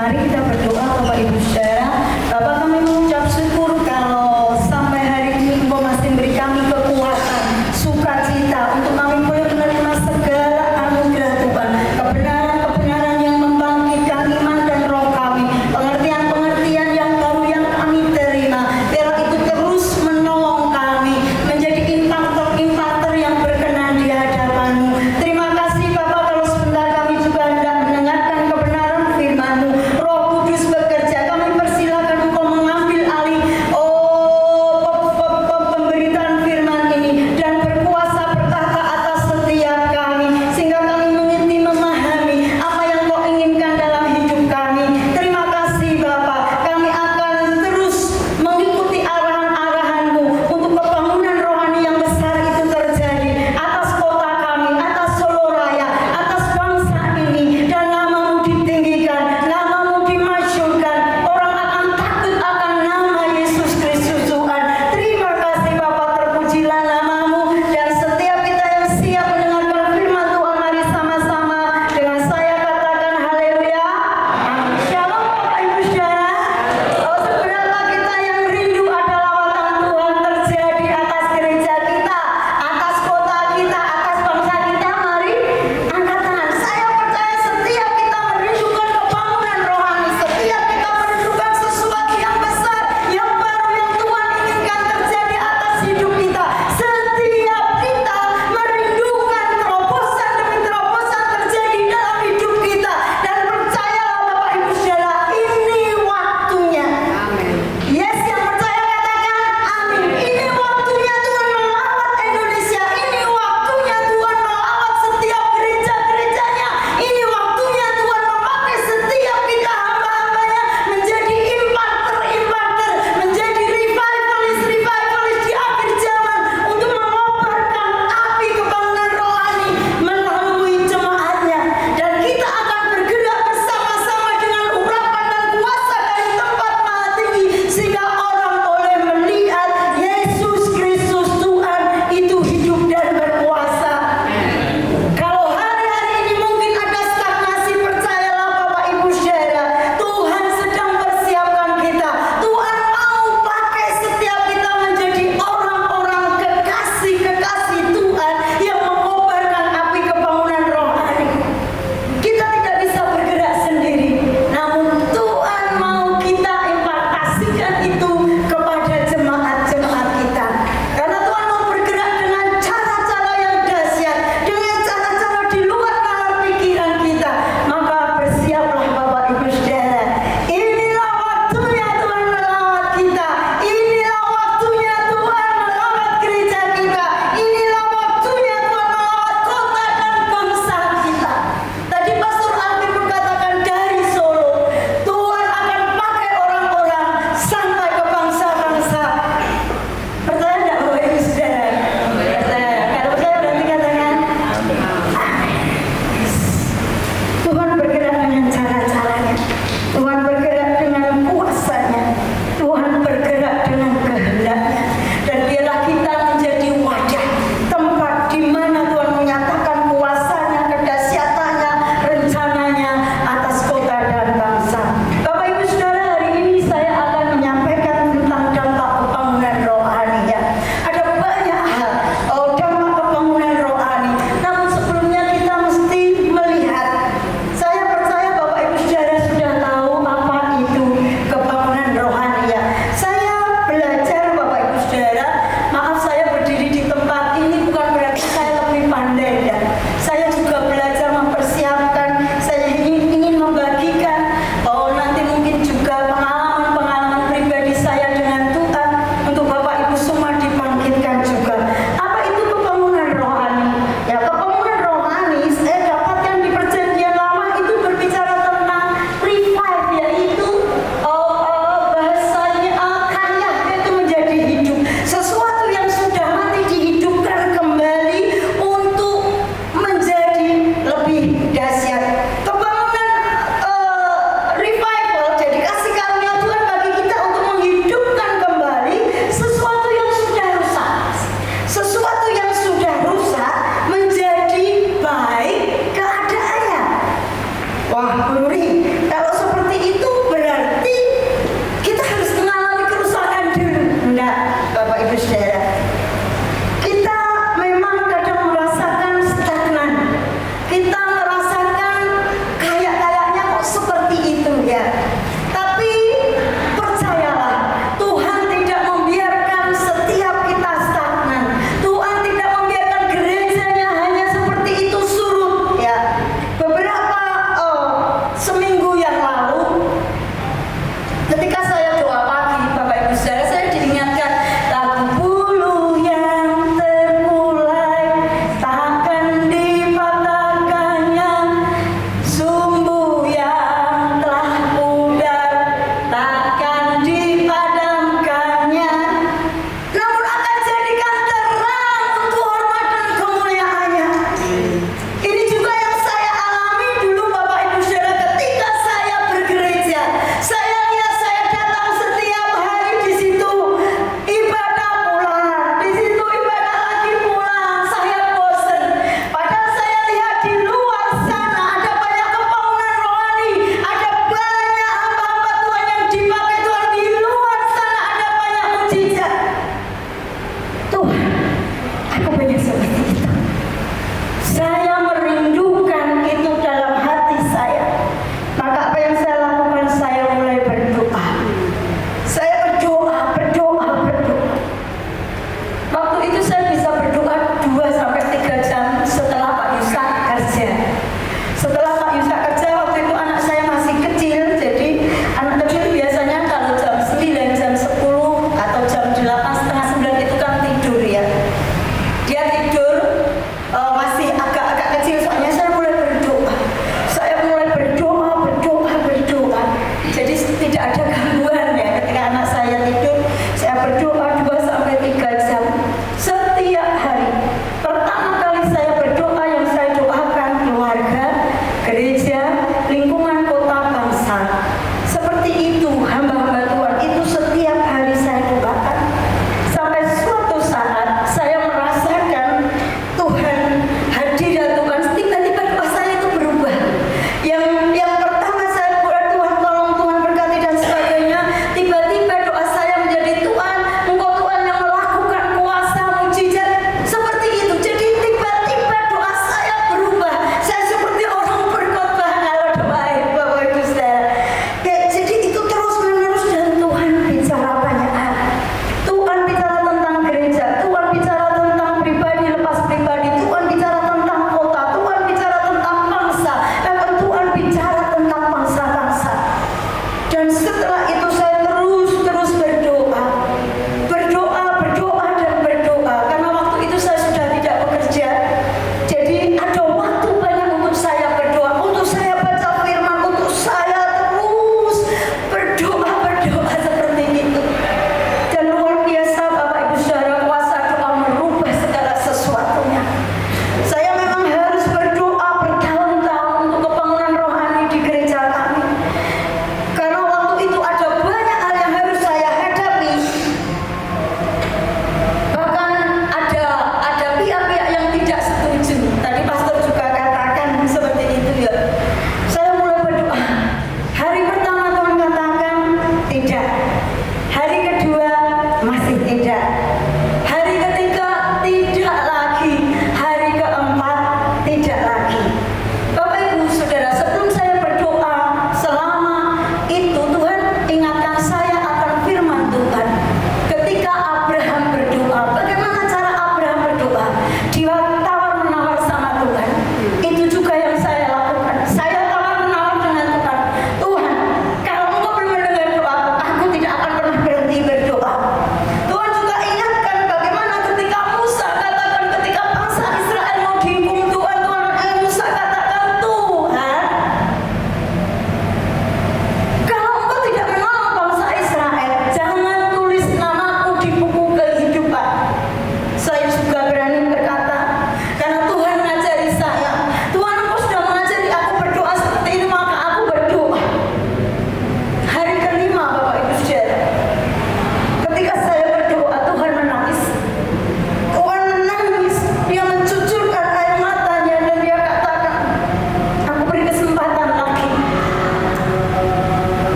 Mari kita berdoa Bapak Ibu Saudara. Bapak, kami mengucap syukur kalau sampai hari ini Engkau masih beri kami kekuatan, sukacita untuk kami boleh menerima segala anugerah Tuhan, kebenaran-kebenaran yang membangkitkan iman dan roh kami, pengertian-pengertian yang baru yang kami terima. Biar itu terus menolong kami menjadi impakter yang berkenan di hadapan-Mu. Terima kasih Bapak kalau sebentar kami juga hendak mendengarkan kebenaran firman-Mu. Roh Kudus bekerja, kami persilakan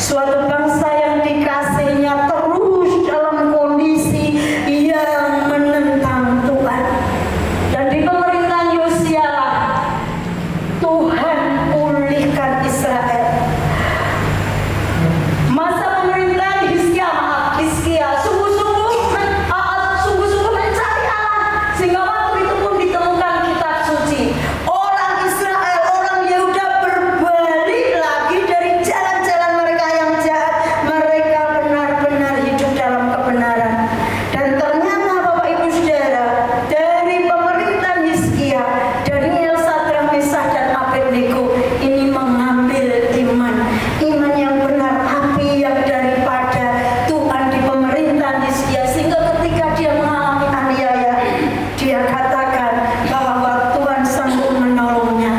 suatu bangsa yang dikasihnya terus dalam kondisi yang menentang Tuhan. Dan di pemerintahan Yosia Tuhan pulihkan Israel. Masa pemerintahan Hizkia sungguh-sungguh mencari Allah, sehingga waktu itu pun ditemukan kitab suci. Orang Israel, orang Yehuda berbalik lagi dari jalan-jalan mereka yang jahat. Mereka benar-benar hidup dalam kebenaran. Dan ternyata Bapak Ibu Saudara, dari pemerintahan Hizkia, Daniel, Sadrak, Meshach, dan Abednego ini mengambil iman yang benar, api yang daripada Tuhan di pemerintahan Hizkia, sehingga ketika dia mengalami aniaya, dia katakan bahwa Tuhan sanggup menolongnya.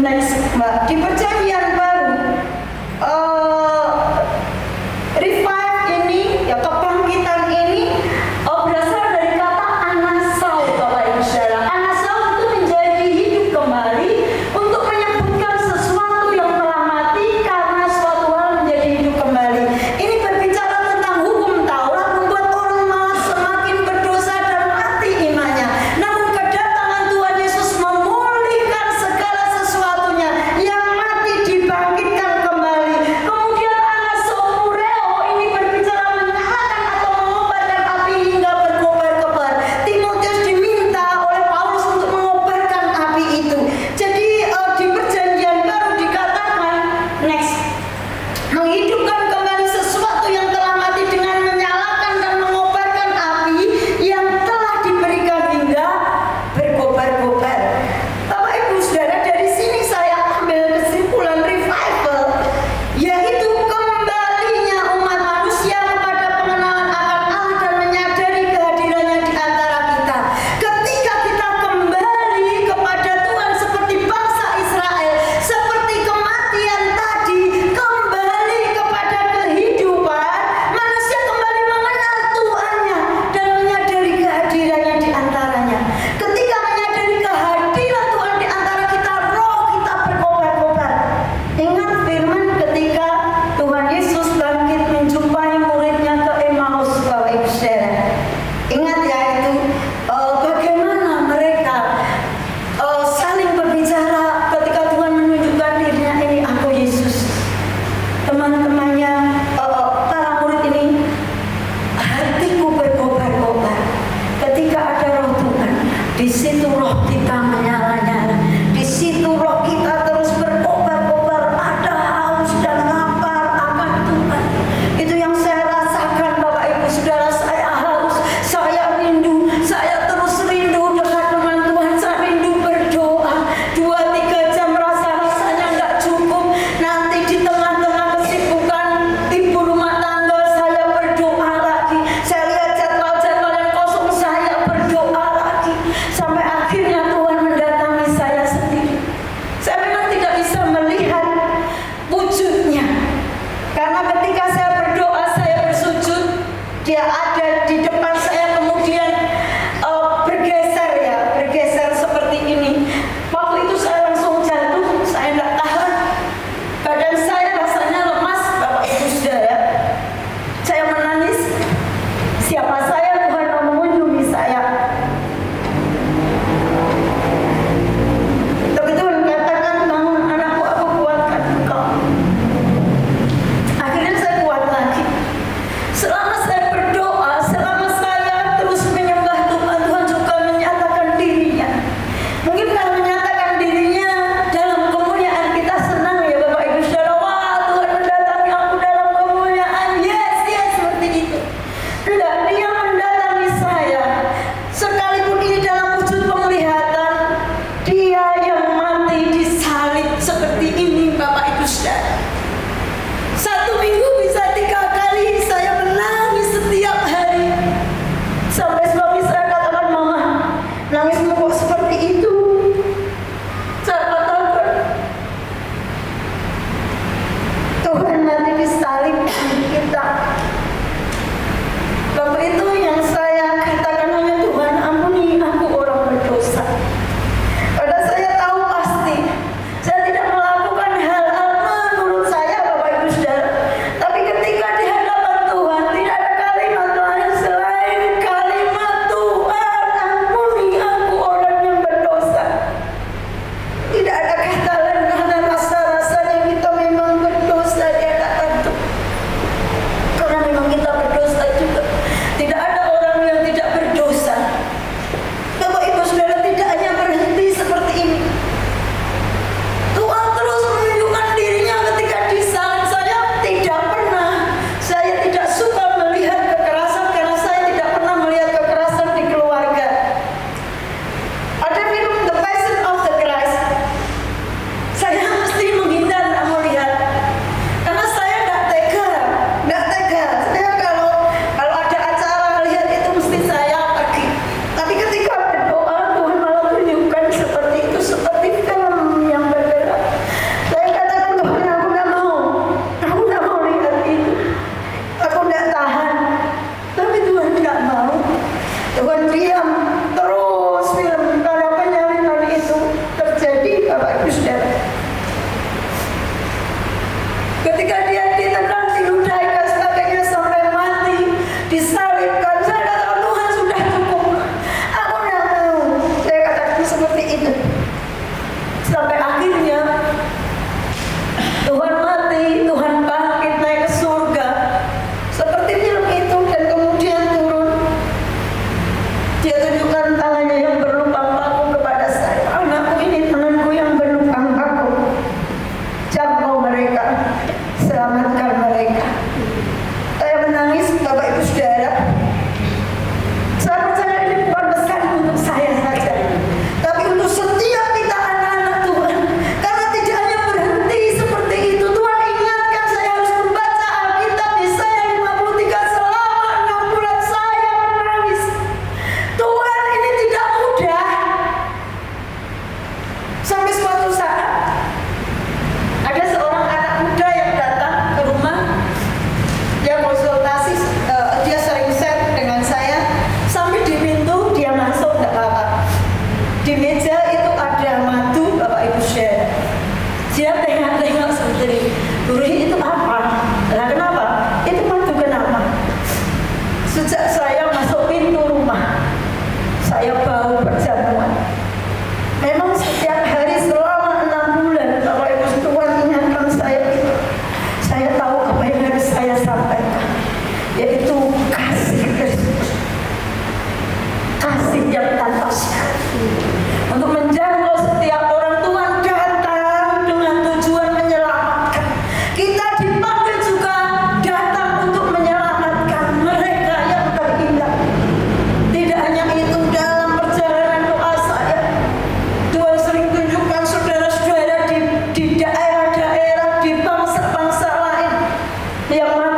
Next, Mbak, di Perjanjian Baru, revive ini, ya kebangkitan ini berasal dari kata anasau, Bapak Ibu Saudara. Anasau itu menjadi hidup kembali untuk menyebutkan sesuatu yang telah mati karena suatu hal menjadi hidup kembali. Ini berbicara tentang hukum Taurat membuat orang malah semakin berdosa dan mati imannya. Namun kedatangan Tuhan Yesus memulihkan segala sesuatunya yang mati dibangkitkan kembali. Kemudian anasopureo ini berbicara menyalakan atau mengobarkan api hingga berkobar-kobar. Timotius diminta oleh Paulus untuk mengobarkan api itu. Jadi di Perjanjian Baru dikatakan next, menghidupkan kembali sesuatu yang telah mati dengan menyalakan dan mengobarkan api yang telah diberikan hingga berkobar-kobar. Bapak Ibu Saudara, dari sini saya ambil kesimpulan revival, yaitu kembalinya umat manusia kepada pengenalan akan Allah dan menyadari kehadirannya di antara kita. Ketika kita kembali kepada Tuhan seperti bangsa Israel, seperti kematian tadi, kembali kepada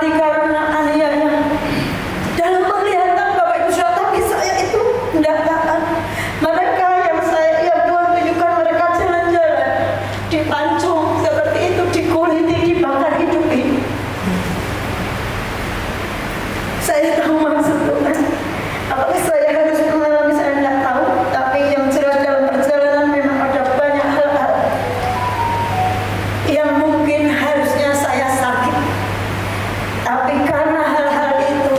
mati karena aniaya. Dalam penglihatan Bapak Ibu Saudara, tapi saya itu tidak taat. Mereka yang Tuhan tunjukkan, mereka jalan-jalan dipancung seperti itu, dikuliti, dibakar hidup-hidup. Saya tahu maksud Tuhan. Apakah saya harus mengalami, saya tidak tahu. Tapi yang jelas dalam perjalanan memang ada banyak hal-hal yang mungkin harusnya saya sakit. Tapi karena hal-hal itu,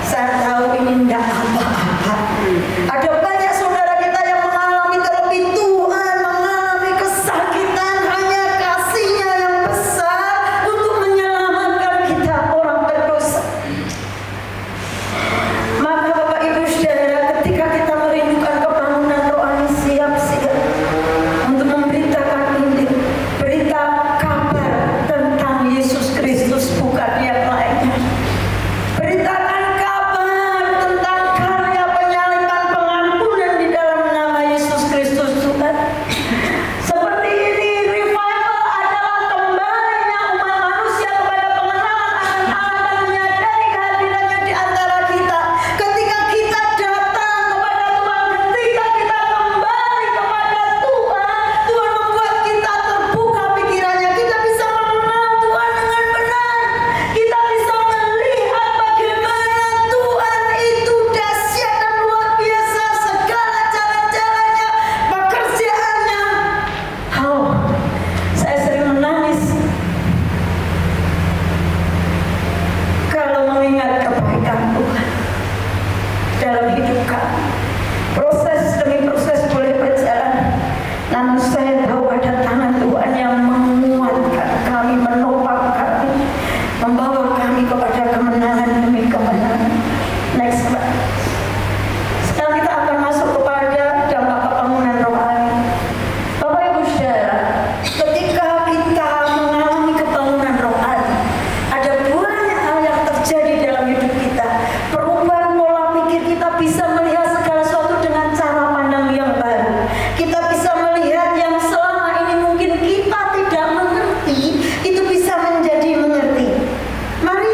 saya tahu ini tidak apa-apa. Ada banyak saudara kita yang mengalami, terlebih Tuhan mengalami kesakitan, hanya kasih-Nya yang besar untuk menyelamatkan kita orang berdosa. Maka Bapak Ibu Saudara, ketika kita merindukan kebangunan rohani, siap-siap untuk memberitakan Injil, berita kabar tentang Yesus Kristus, bukan yang lainnya. Beritakan kabar tentang karya penyaliban pengampunan di dalam nama Yesus Kristus Tuhan. Seperti ini, revival adalah kembalinya umat manusia kepada pengenalan akan Allah dan menyadari kehadirannya di antara kita. Ketika kita datang kepada Tuhan, ketika kita kembali kepada Tuhan, Tuhan membuat kita terbuka pikirannya. Kita bisa mengenal Tuhan dengan benar. Kita bisa melihat bagaimana Tuhan itu dahsyat dan luar biasa, segala jalan-jalannya, pekerjaannya. Oh, saya sering menangis kalau mengingat kebaikan Tuhan dalam hidup kami. Proses demi proses boleh berjalan, namun saya tahu ada tangan Tuhan yang menguatkan kami, menopang kami, membawa kami kepada kemenangan demi kemenangan. Next slide. Sekarang kita akan masuk kepada dampak kebangunan rohani. Bapak Ibu Saudara, ketika kita mengalami kebangunan rohani, ada banyak hal yang terjadi dalam hidup kita. Perubahan pola pikir, kita bisa melihat segala sesuatu dengan cara pandang yang baru. Kita bisa melihat yang selama ini mungkin kita tidak mengerti, itu bisa menjadi mengerti. Mari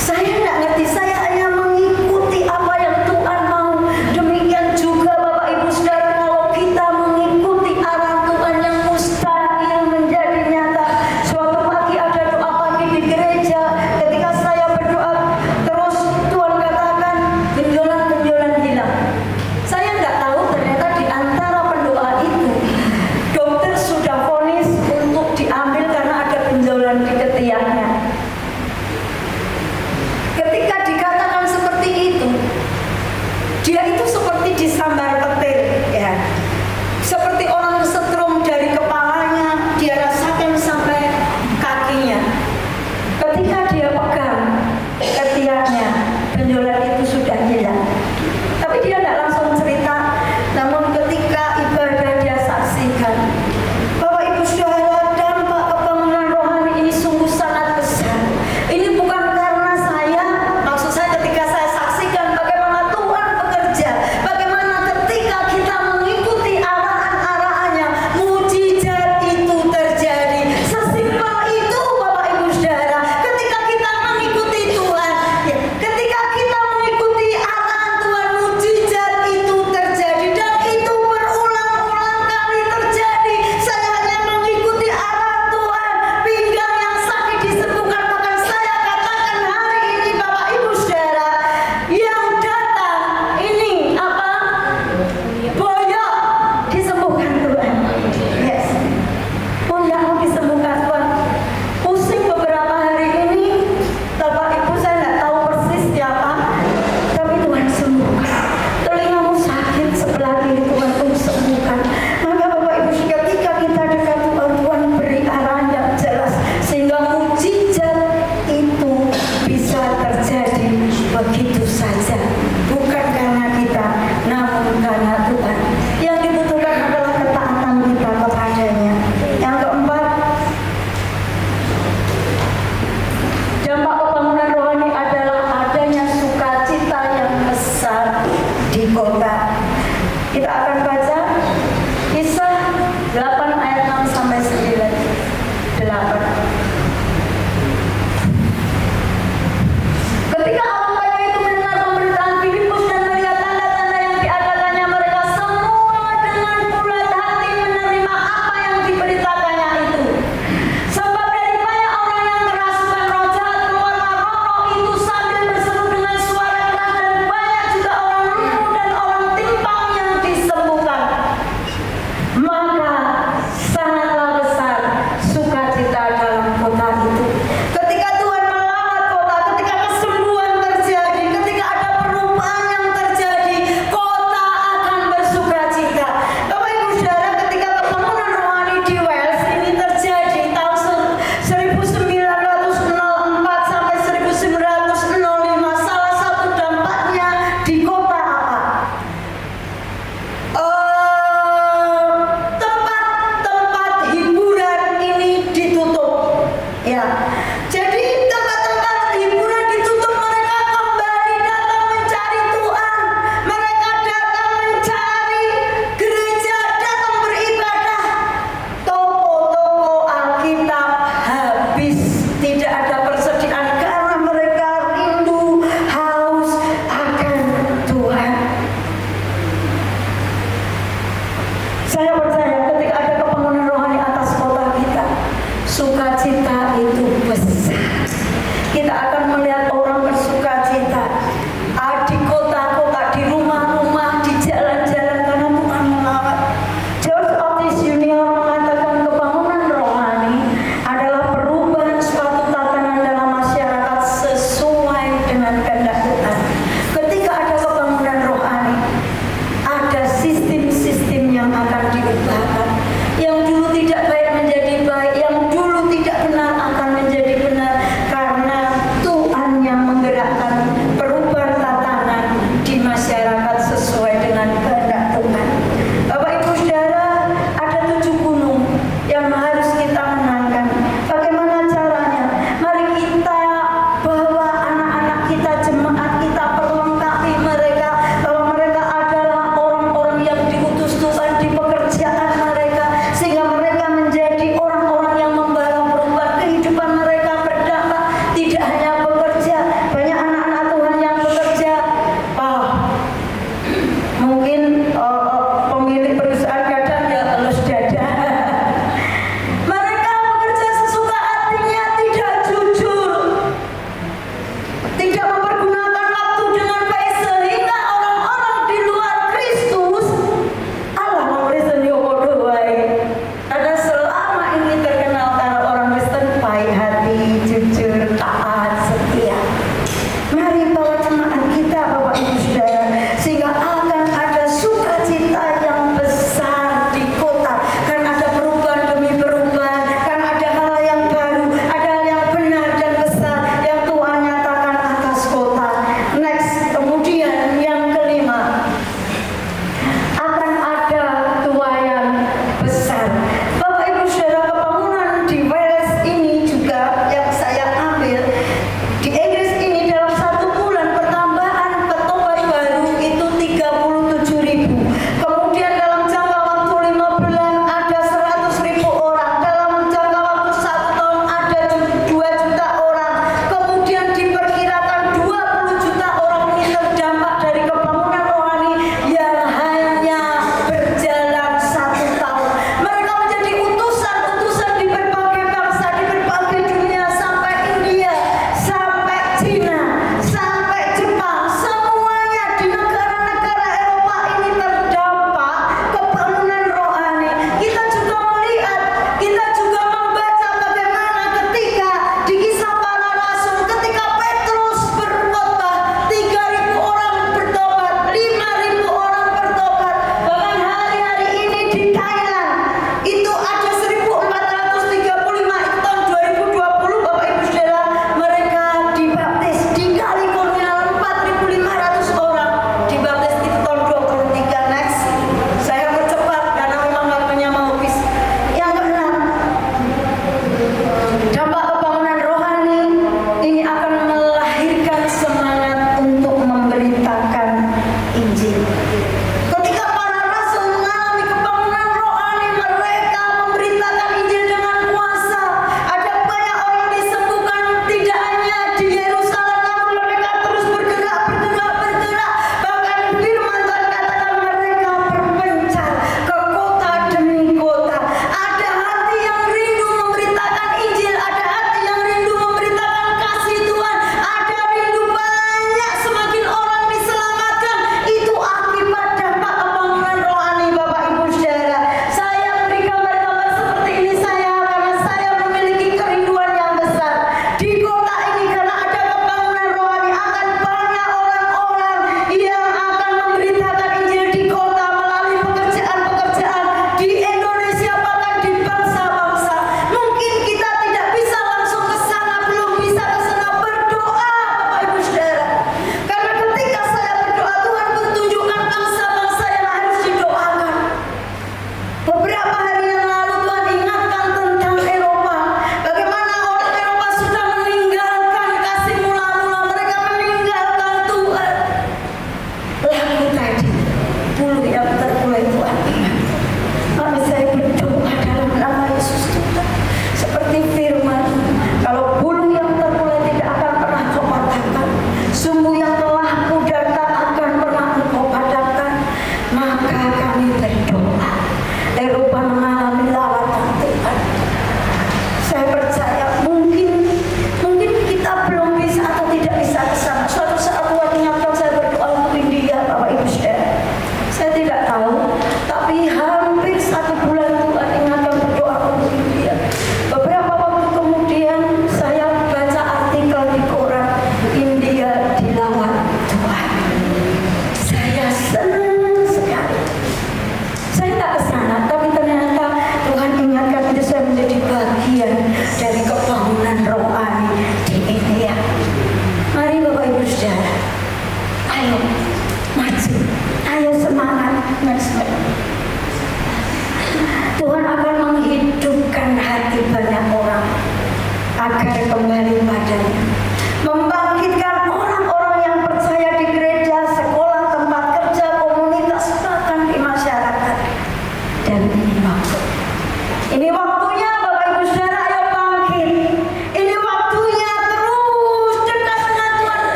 Saya tidak ngerti, saya hanya mengikuti apa yang Tuhan mau. Demikian juga Bapak Ibu Saudara, kalau kita mengikuti arah Tuhan yang mustahil menjadi nyata. Suatu pagi ada doa pagi di gereja, ketika saya berdoa terus Tuhan katakan benjolan-benjolan hilang. Saya nggak tahu ternyata di antara pendoa itu dokter sudah vonis untuk diambil karena ada benjolan di ketiaknya. Ketika dikatakan seperti itu, dia itu seperti disambar petir, ya. Seperti orang kesetrum dari kepalanya, dia rasakan sampai kakinya. Ketika dia pegang ketiaknya, benjolan itu sudah hilang. Tapi dia tidak langsung cerita, namun ketika ibadah dia saksikan. Bapak Ibu Saudara, dampak kebangunan rohani ini sungguh sangat besar. Ini bukan karena saya, maksud saya ketika saya saksikan bagaimana Tuhan bekerja, bagaimana ketika kita mengikuti arahan-arahannya, mujizat itu terjadi. Sesimpel itu Bapak Ibu Saudara, ketika kita mengikuti Tuhan, ya, ketika kita mengikuti arahan Tuhan, mujizat itu terjadi, dan itu berulang-ulang kali terjadi. Saya hanya mengikuti arahan Tuhan, pinggang yang sakit disembuhkan. Bahkan saya katakan hari ini Bapak Ibu Saudara, yang datang ini apa? Boyok disembuhkan Tuhan. Yes. Pundakmu disembuhkan Tuhan. Pusing beberapa hari ini, Bapak Ibu saya nggak tahu persis siapa, tapi Tuhan sembuhkan. Telingamu sakit sebelah kiri, Tuhan pun sembuhkan. Maka Bapak Ibu, ketika kita dekat Tuhan, Tuhan beri arahan yang jelas sehingga mujizat itu bisa terjadi begitu saja, bukan karena kita, namun karena Tuhan. Yang dibutuhkan adalah ketaatan kita kepadanya. Yang keempat, dampak pembangunan rohani adalah adanya sukacita yang besar di kota. Kita akan baca Kisah 8 ayat 6 sampai 9. Ketika orang kaya itu mendengar pemberitaan Filipus dan melihat tanda-tanda yang diadakannya, mereka semua dengan bulat hati menerima apa yang diberitakannya itu. Sebab dari banyak orang yang kerasukan roh jahat keluarlah roh itu sambil berseru dengan suara keras, dan banyak juga orang lumpuh dan orang timpang yang disembuhkan. Maka sangatlah besar sukacita dalam kota itu. Ketika Tuhan melawat kota, ketika kesembuhan terjadi, ketika ada perubahan yang terjadi, kota akan bersukacita. Bapak Ibu Saudara, ketika pembangunan rohani di Wales ini terjadi tahun 1904 sampai 1905, salah satu dampaknya di kota apa? Tempat-tempat hiburan ini ditutup, ya. Jadi tempat-tempat hiburan ditutup, mereka kembali datang mencari Tuhan, mereka datang mencari gereja, datang beribadah. Toko-toko Alkitab habis, tidak ada persediaan karena mereka rindu, haus akan Tuhan. Saya percaya ketika ada kebangunan rohani atas kota kita, sukacita itu besar. Kita akan melihat orang bersukacita di kota-kota, di rumah-rumah, di jalan-jalan, karena Tuhan melawat. George Otis Junior mengatakan kebangunan rohani adalah perubahan suatu tatanan dalam masyarakat sesuai dengan kehendak Tuhan. Ketika ada kebangunan rohani, ada sistem-sistem yang akan diubahkan. Yang dulu tidak baik menjadi baik, yang dulu tidak benar akan menjadi benar, karena Tuhan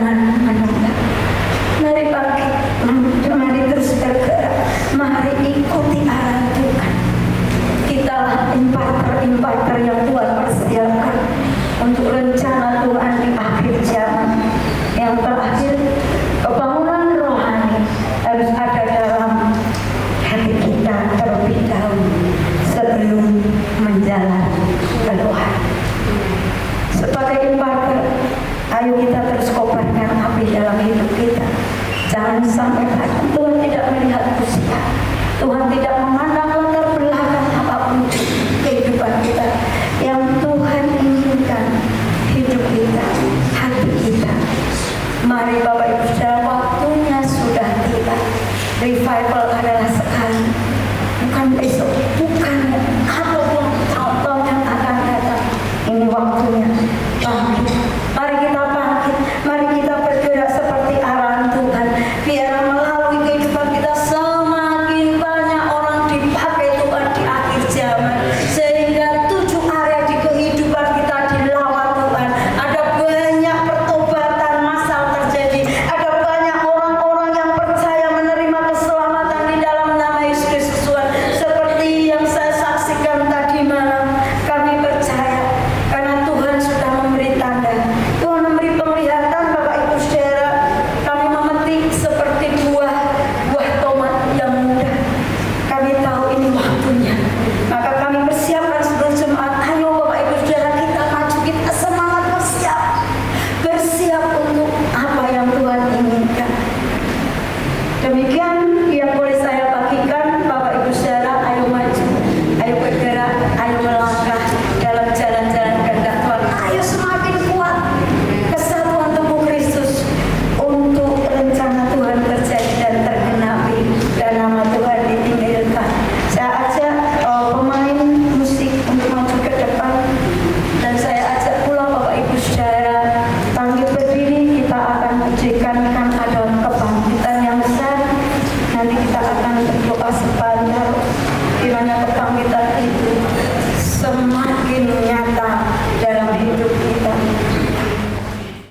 jangan menunda. Mari bangkit, mari terus bergerak, mari ikuti arahan Tuhan. Kita imparter yang Tuhan persediakan untuk rencana Tuhan di akhir zaman. Yang terakhir, kebangunan rohani harus ada dalam hati kita terlebih dahulu sebelum menjalani keluar. Sebagai imparter, ayo kita terus kobarkan api dalam hidup kita. Jangan sampai Tuhan tidak melihat usia, Tuhan tidak memandang latar belakang apapun kehidupan kita. Yang Tuhan inginkan hidup kita, hati kita. Mari Bapak Ibu Saudara, waktunya sudah tiba. Revival